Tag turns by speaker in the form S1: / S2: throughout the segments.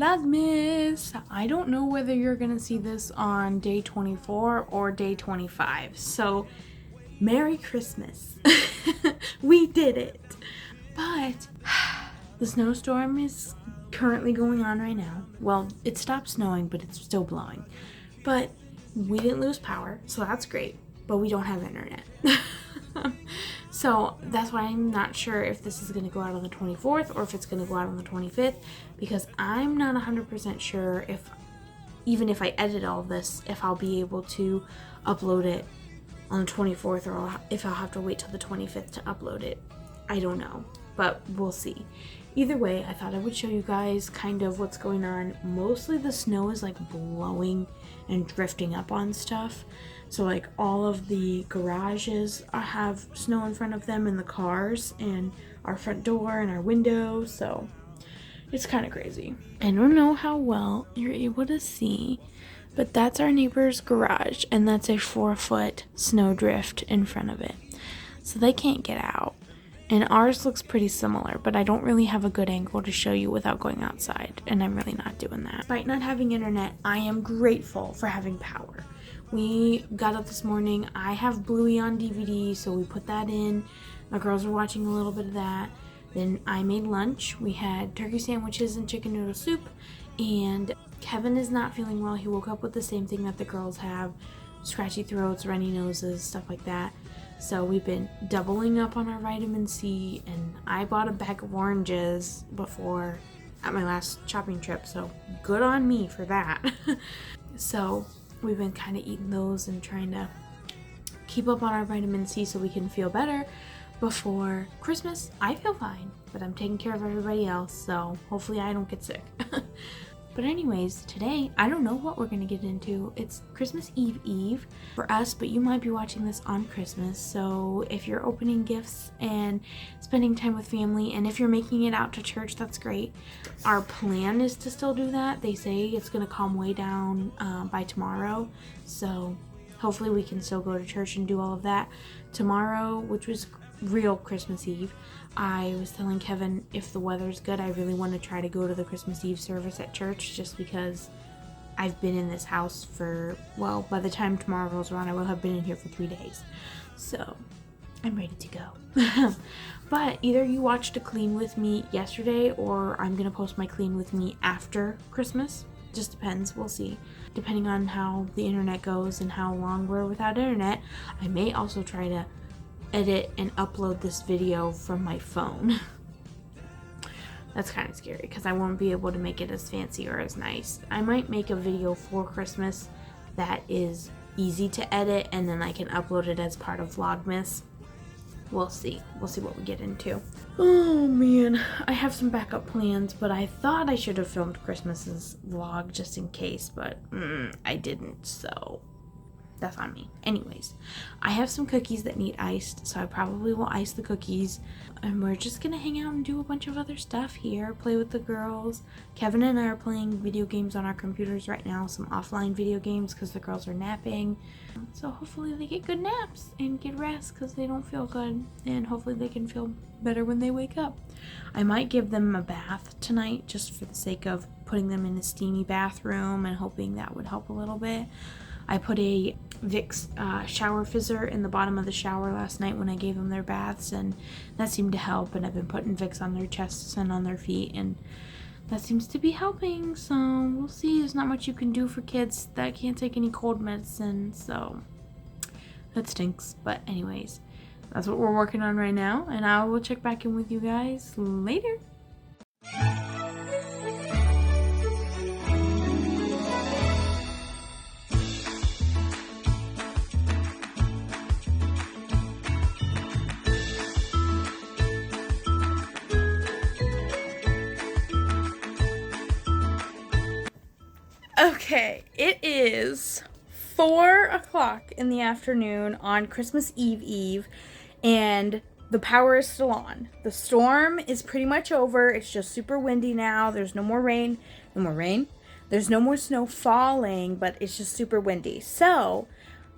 S1: Vlogmas! I don't know whether you're gonna see this on day 24 or day 25, so Merry Christmas. We did it! But the snowstorm is currently going on right now. Well, it stopped snowing, but it's still blowing. But we didn't lose power, so that's great, but we don't have internet. So that's why I'm not sure if this is going to go out on the 24th or if it's going to go out on the 25th, because I'm not 100% sure if, even if I edit all this, if I'll be able to upload it on the 24th or if I'll have to wait till the 25th to upload it. I don't know, but we'll see. Either way, I thought I would show you guys kind of what's going on. Mostly the snow is like blowing and drifting up on stuff. So like all of the garages have snow in front of them, and the cars and our front door and our window. So it's kind of crazy. I don't know how well you're able to see, but that's our neighbor's garage, and that's a 4-foot snow drift in front of it. So they can't get out. And ours looks pretty similar, but I don't really have a good angle to show you without going outside, and I'm really not doing that. Despite not having internet, I am grateful for having power. We got up this morning. I have Bluey on DVD, so we put that in. My girls were watching a little bit of that. Then I made lunch. We had turkey sandwiches and chicken noodle soup, and Kevin is not feeling well. He woke up with the same thing that the girls have: scratchy throats, runny noses, stuff like that. So we've been doubling up on our vitamin C, and I bought a bag of oranges before at my last shopping trip, so good on me for that. So we've been kind of eating those and trying to keep up on our vitamin C so we can feel better before Christmas. I feel fine, but I'm taking care of everybody else, so hopefully I don't get sick. But anyways, today, I don't know what we're going to get into. It's Christmas Eve for us, but you might be watching this on Christmas. So if you're opening gifts and spending time with family, and if you're making it out to church, that's great. Our plan is to still do that. They say it's going to calm way down by tomorrow. So hopefully we can still go to church and do all of that. Tomorrow, which was real Christmas Eve, I was telling Kevin if the weather's good, I really want to try to go to the Christmas Eve service at church, just because I've been in this house for, well, by the time tomorrow rolls around, I will have been in here for 3 days. So I'm ready to go. But either you watched a clean with me yesterday, or I'm going to post my clean with me after Christmas. Just depends. We'll see. Depending on how the internet goes and how long we're without internet, I may also try to edit and upload this video from my phone. That's kind of scary because I won't be able to make it as fancy or as nice. I might make a video for Christmas that is easy to edit, and then I can upload it as part of Vlogmas. We'll see. We'll see what we get into. Oh man, I have some backup plans, but I thought I should have filmed Christmas's vlog just in case, but I didn't, so that's on me. Anyways, I have some cookies that need iced, so I probably will ice the cookies. And we're just gonna hang out and do a bunch of other stuff here, play with the girls. Kevin and I are playing video games on our computers right now, some offline video games because the girls are napping. So hopefully they get good naps and get rest because they don't feel good, and hopefully they can feel better when they wake up. I might give them a bath tonight just for the sake of putting them in a steamy bathroom and hoping that would help a little bit. I put a Vicks shower fizzer in the bottom of the shower last night when I gave them their baths, and that seemed to help. And I've been putting Vicks on their chests and on their feet, and that seems to be helping. So we'll see. There's not much you can do for kids that can't take any cold medicine, so that stinks. But anyways, that's what we're working on right now, and I will check back in with you guys later. Okay, it is 4 o'clock in the afternoon on Christmas Eve, and the power is still on. The storm is pretty much over. It's just super windy now. There's no more rain. There's no more snow falling, but it's just super windy. So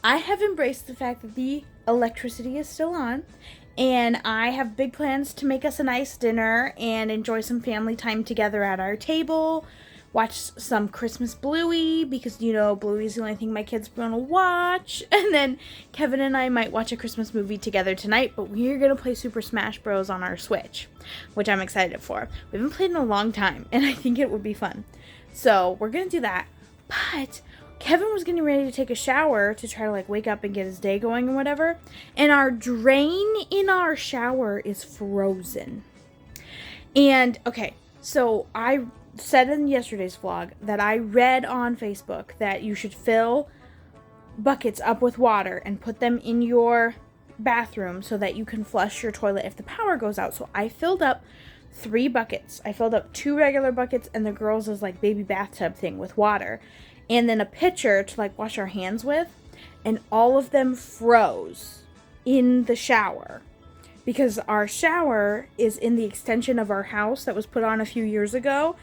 S1: I have embraced the fact that the electricity is still on, and I have big plans to make us a nice dinner and enjoy some family time together at our table. watch some Christmas Bluey, because, you know, Bluey's the only thing my kids want to watch. And then Kevin and I might watch a Christmas movie together tonight, but we're going to play Super Smash Bros. On our Switch, which I'm excited for. We haven't played in a long time, and I think it would be fun. So we're going to do that. But Kevin was getting ready to take a shower to try to, like, wake up and get his day going and whatever. And our drain in our shower is frozen. And, okay, so I said in yesterday's vlog that I read on Facebook that you should fill buckets up with water and put them in your bathroom so that you can flush your toilet if the power goes out. So I filled up 3 buckets. I filled up 2 regular buckets and the girls' like baby bathtub thing with water, and then a pitcher to like wash our hands with, and all of them froze in the shower because our shower is in the extension of our house that was put on a few years ago,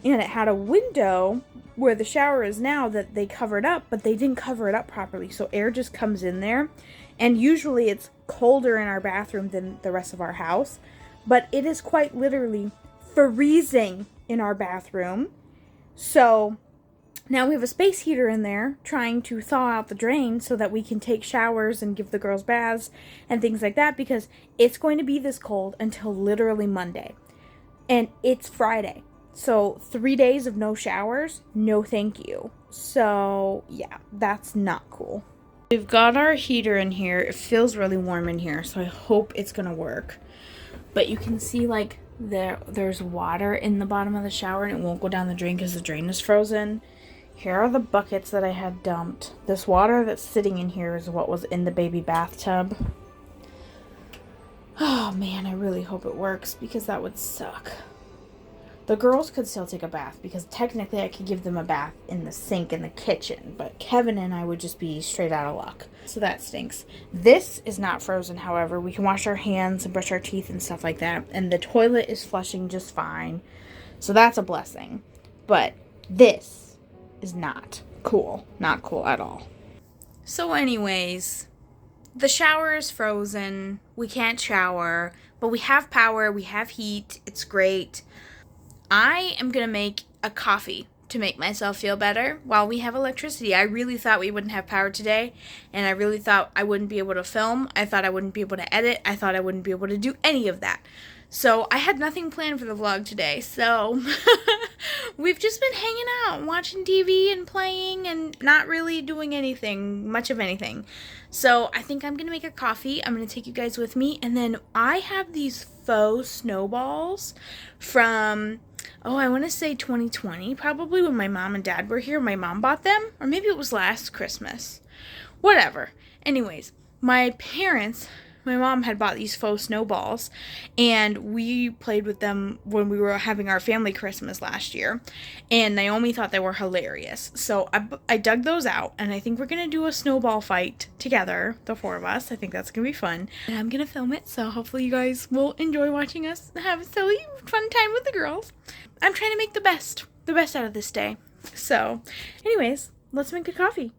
S1: and it had a window where the shower is now that they covered up, but they didn't cover it up properly, so air just comes in there. And usually it's colder in our bathroom than the rest of our house, but it is quite literally freezing in our bathroom. So now we have a space heater in there trying to thaw out the drain so that we can take showers and give the girls baths and things like that, because it's going to be this cold until literally Monday. And it's Friday. So 3 days of no showers, no thank you. So yeah, that's not cool. We've got our heater in here. It feels really warm in here, so I hope it's gonna work. But you can see like there's water in the bottom of the shower, and it won't go down the drain because the drain is frozen. Here are the buckets that I had dumped. This water that's sitting in here is what was in the baby bathtub. Oh man, I really hope it works, because that would suck. The girls could still take a bath, because technically I could give them a bath in the sink in the kitchen, but Kevin and I would just be straight out of luck. So that stinks. This is not frozen, however. We can wash our hands and brush our teeth and stuff like that, and the toilet is flushing just fine. So that's a blessing. But this is not cool. Not cool at all. So anyways, the shower is frozen. We can't shower, but we have power. We have heat. It's great. I am going to make a coffee to make myself feel better while we have electricity. I really thought we wouldn't have power today, and I really thought I wouldn't be able to film. I thought I wouldn't be able to edit. I thought I wouldn't be able to do any of that. So I had nothing planned for the vlog today, so we've just been hanging out, watching TV and playing, and not really doing anything, much of anything. So I think I'm going to make a coffee. I'm going to take you guys with me, and then I have these faux snowballs from, I want to say 2020, probably when my mom and dad were here. My mom bought them, or maybe it was last Christmas. Whatever. Anyways, my mom had bought these faux snowballs, and we played with them when we were having our family Christmas last year, and Naomi thought they were hilarious. So I dug those out, and I think we're going to do a snowball fight together, the 4 of us. I think that's going to be fun, and I'm going to film it, so hopefully you guys will enjoy watching us have a silly, fun time with the girls. I'm trying to make the best out of this day. So anyways, let's make a coffee.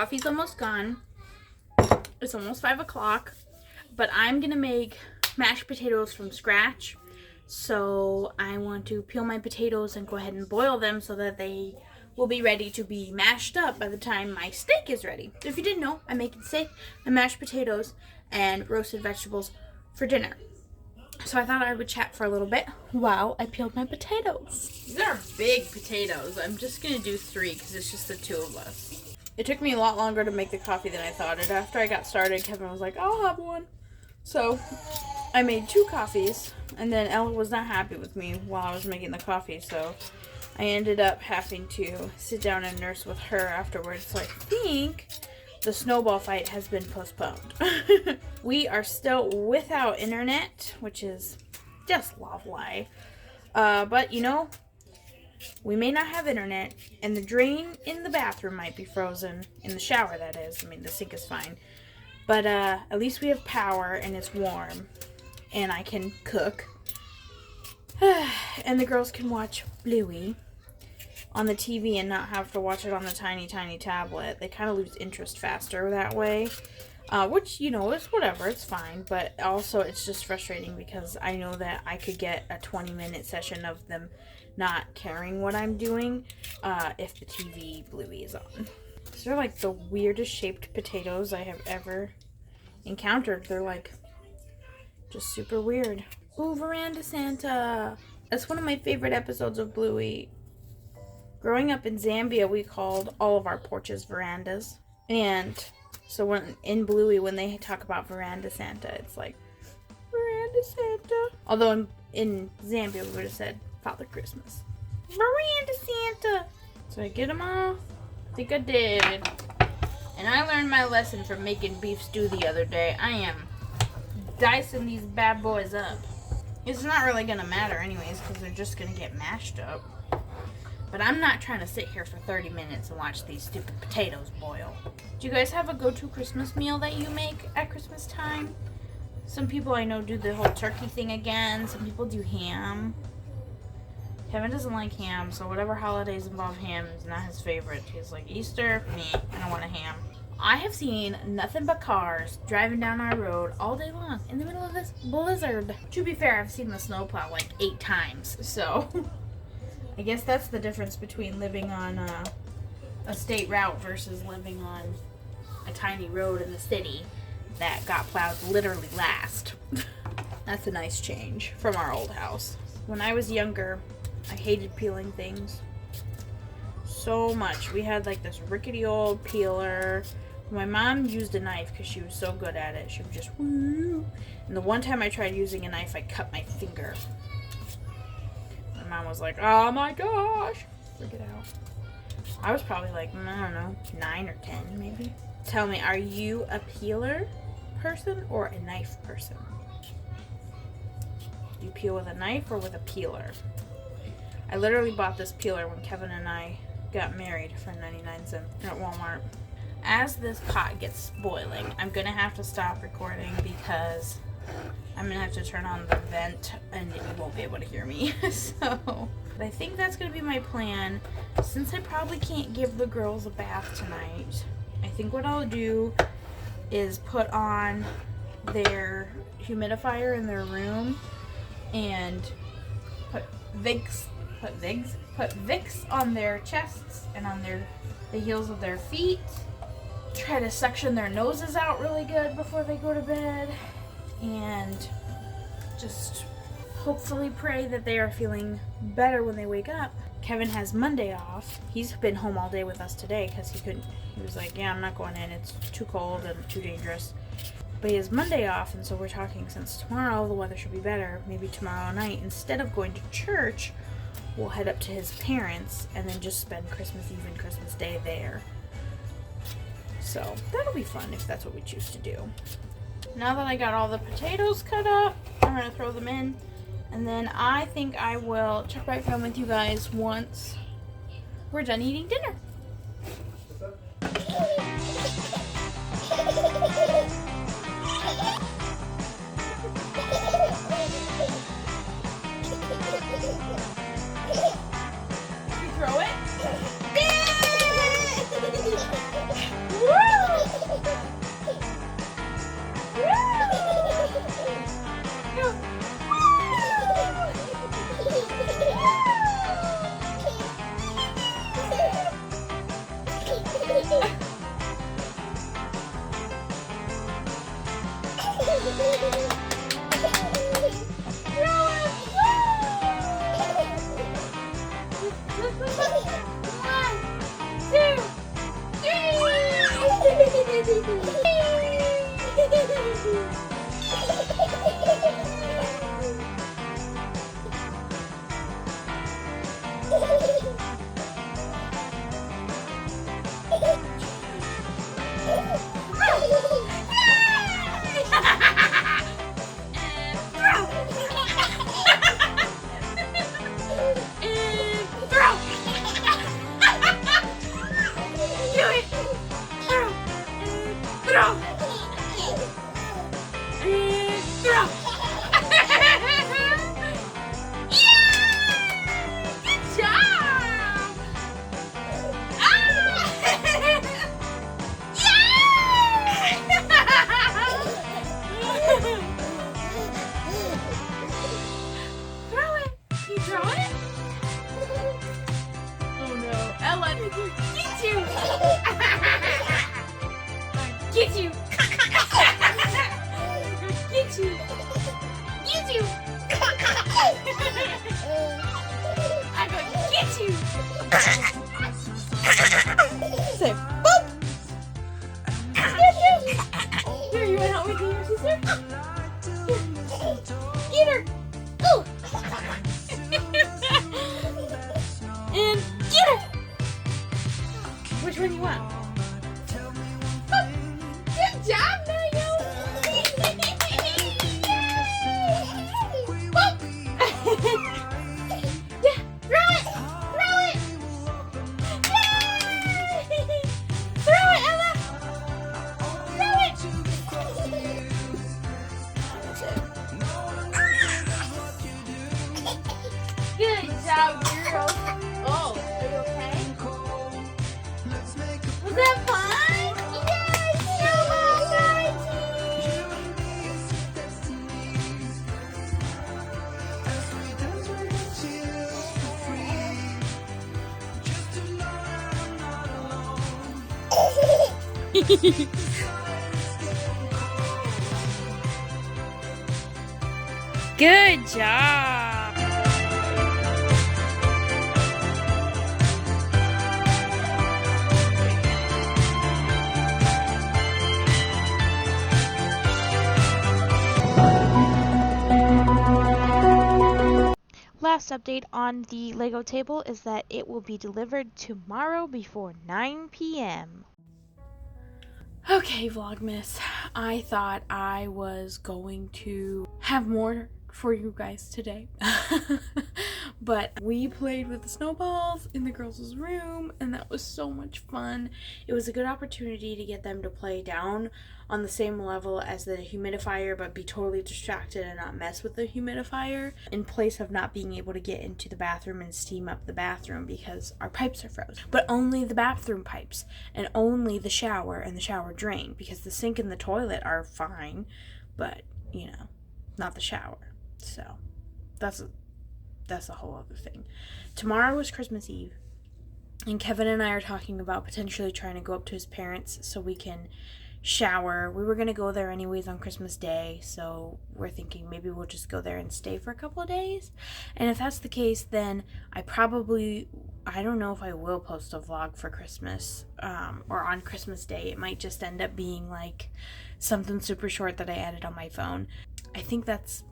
S1: coffee's almost gone. It's almost 5 o'clock. But I'm going to make mashed potatoes from scratch. So I want to peel my potatoes and go ahead and boil them so that they will be ready to be mashed up by the time my steak is ready. So if you didn't know, I'm making steak and mashed potatoes and roasted vegetables for dinner. So I thought I would chat for a little bit while I peeled my potatoes. These are big potatoes. I'm just going to do 3 because it's just the 2 of us. It took me a lot longer to make the coffee than I thought it. After I got started, Kevin was like, I'll have one. So I made 2 coffees, and then Ella was not happy with me while I was making the coffee, so I ended up having to sit down and nurse with her afterwards. So I think the snowball fight has been postponed. We are still without internet, which is just lovely. But, you know, we may not have internet, and the drain in the bathroom might be frozen. In the shower, that is. I mean, the sink is fine. But at least we have power, and it's warm, and I can cook. And the girls can watch Bluey on the TV and not have to watch it on the tiny, tiny tablet. They kind of lose interest faster that way. Which, you know, is whatever. It's fine. But also, it's just frustrating because I know that I could get a 20-minute session of them not caring what I'm doing if the TV Bluey is on. These are like the weirdest shaped potatoes I have ever encountered. They're like just super weird. Ooh, Veranda Santa. That's one of my favorite episodes of Bluey. Growing up in Zambia, we called all of our porches verandas. And so when in Bluey, when they talk about Veranda Santa, it's like, Veranda Santa. Although in Zambia, we would have said Father Christmas. Veranda Santa. So I get them all. I think I did. And I learned my lesson from making beef stew the other day. I am dicing these bad boys up. It's not really going to matter anyways because they're just going to get mashed up. But I'm not trying to sit here for 30 minutes and watch these stupid potatoes boil. Do you guys have a go-to Christmas meal that you make at Christmas time? Some people I know do the whole turkey thing again. Some people do ham. Kevin doesn't like ham, so whatever holidays involve ham is not his favorite. He's like, Easter? Meh, I don't want a ham. I have seen nothing but cars driving down our road all day long in the middle of this blizzard. To be fair, I've seen the snowplow like 8 times, so I guess that's the difference between living on a state route versus living on a tiny road in the city that got plowed literally last. That's a nice change from our old house. When I was younger, I hated peeling things so much. We had like this rickety old peeler. My mom used a knife because she was so good at it. She would just woo. And the one time I tried using a knife, I cut my finger. My mom was like, oh my gosh. Freak it out. I was probably like, I don't know, 9 or 10 maybe. Tell me, are you a peeler person or a knife person? Do you peel with a knife or with a peeler? I literally bought this peeler when Kevin and I got married for 99 cents at Walmart. As this pot gets boiling, I'm going to have to stop recording because I'm going to have to turn on the vent and you won't be able to hear me. So, but I think that's going to be my plan. Since I probably can't give the girls a bath tonight, I think what I'll do is put on their humidifier in their room and put Vicks on their chests and on the heels of their feet. Try to suction their noses out really good before they go to bed. And just hopefully pray that they are feeling better when they wake up. Kevin has Monday off. He's been home all day with us today because he was like, yeah, I'm not going in. It's too cold and too dangerous. But he has Monday off, and so we're talking since tomorrow the weather should be better. Maybe tomorrow night, instead of going to church, we'll head up to his parents and then just spend Christmas Eve and Christmas Day there. So that'll be fun if that's what we choose to do. Now that I got all the potatoes cut up, I'm going to throw them in. And then I think I will check back in with you guys once we're done eating dinner. You throw it. Woo! Throw it? Oh no. Ellen, get you! Get you! Get you! Get you! I'm gonna get you! Say boop! Get you! Here, you wanna help me get your sister? Get her! Ooh! And get her! Which one do you want? Good job, Mario! Yeah, throw it! Throw it! Yay! Throw it, Ella! Throw it! Good job, girl. Oh, are you okay? Was that fun? Yes! Snowball party! Good job! Last update on the Lego table is that it will be delivered tomorrow before 9 p.m. Okay, Vlogmas, I thought I was going to have more for you guys today. But we played with the snowballs in the girls' room, and that was so much fun. It was a good opportunity to get them to play down on the same level as the humidifier, but be totally distracted and not mess with the humidifier, in place of not being able to get into the bathroom and steam up the bathroom because our pipes are frozen. But only the bathroom pipes, and only the shower and the shower drain, because the sink and the toilet are fine, but, you know, not the shower. So that's a whole other thing. Tomorrow is Christmas Eve, and Kevin and I are talking about potentially trying to go up to his parents so we can shower. We were going to go there anyways on Christmas Day, so we're thinking maybe we'll just go there and stay for a couple of days. And if that's the case, then I don't know if I will post a vlog for Christmas or on Christmas Day. It might just end up being like something super short that I added on my phone. I think that's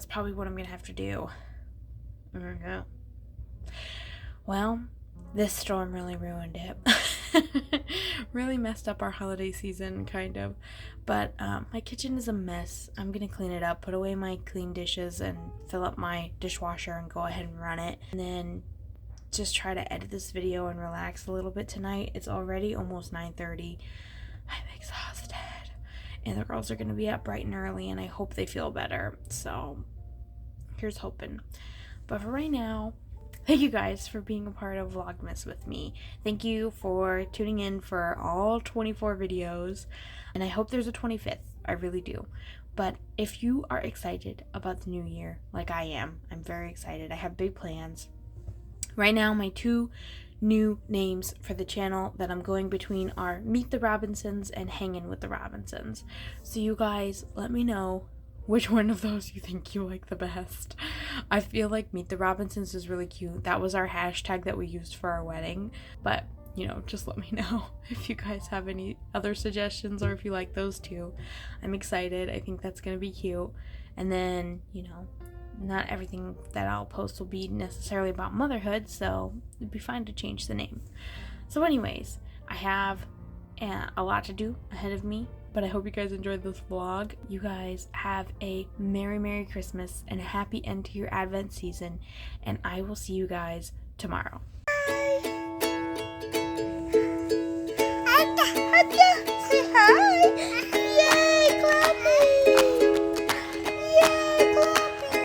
S1: probably what I'm going to have to do. Yeah. Well, this storm really ruined it. Really messed up our holiday season, kind of. But my kitchen is a mess. I'm going to clean it up, put away my clean dishes, and fill up my dishwasher and go ahead and run it. And then just try to edit this video and relax a little bit tonight. It's already almost 9:30. I'm exhausted. And the girls are going to be up bright and early, and I hope they feel better. So here's hoping. But for right now, thank you guys for being a part of Vlogmas with me. Thank you for tuning in for all 24 videos. And I hope there's a 25th. I really do. But if you are excited about the new year, like I am, I'm very excited. I have big plans. Right now, my two new names for the channel that I'm going between are Meet the Robinsons and Hangin' with the Robinsons. So you guys, let me know which one of those you think you like the best. I feel like Meet the Robinsons is really cute. That was our hashtag that we used for our wedding. But, you know, just let me know if you guys have any other suggestions or if you like those two. I'm excited. I think that's going to be cute. And then, you know, not everything that I'll post will be necessarily about motherhood, so it'd be fine to change the name. So anyways, I have a lot to do ahead of me, but I hope you guys enjoyed this vlog. You guys have a Merry Christmas and a happy end to your Advent season, and I will see you guys tomorrow.